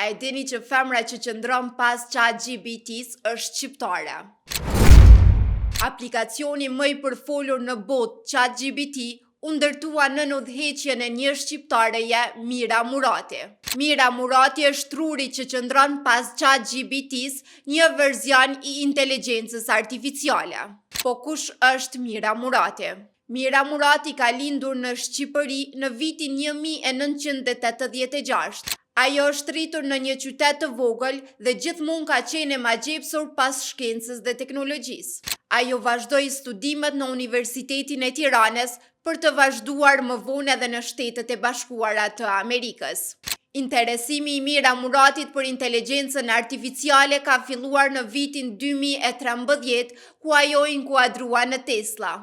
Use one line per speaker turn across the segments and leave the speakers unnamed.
A e dini që femra që qëndron pas ChatGPT-s është shqiptare? Aplikacioni më i përfolur në botë, ChatGPT, u ndërtua në udhëheqjen e një shqiptareje, Mira Murati. Mira Murati është truri që qëndron pas ChatGPT-s, një verzion i inteligjencës artificiale. Po kush është Mira Murati? Mira Murati ka lindur në Shqipëri në vitin 1986. Ajo është rritur në një qytet të vogël dhe gjithmonë ka qenë e magjepsur pas shkencës dhe teknologjisë. Ajo vazhdoi studimet në Universitetin e Tiranës për të vazhduar më vonë edhe në Shtetet e Bashkuara të Amerikës. Interesimi i Mira Muratit për inteligjencën artificiale ka filluar në vitin 2013, ku ajo inkuadrua në Tesla.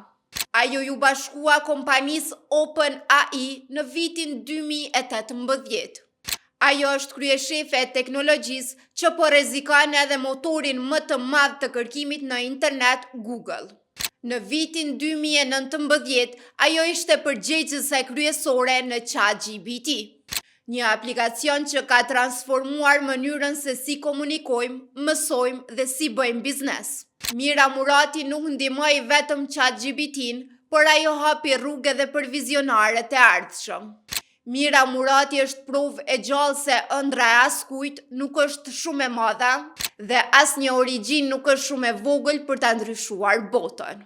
Ajo ju bashkua kompanisë OpenAI në vitin 2018. Ajo është kryeshefe e teknologjisë që po rrezikon edhe motorin më të madh të kërkimit në internet, Google. Në vitin 2019, ajo ishte përgjegjëse kryesore në ChatGPT, një aplikacion që ka transformuar mënyrën se si komunikojmë, mësojmë dhe si bëjmë biznes. Mira Murati nuk ndihmoi vetëm ChatGPT-n, por ajo hapi rrugë edhe për vizionarët e ardhshëm. Mira Murati është provë e gjallë se ëndra e askujt nuk është shumë e madhe dhe asnjë origjinë nuk është shumë e vogël për ta ndryshuar botën.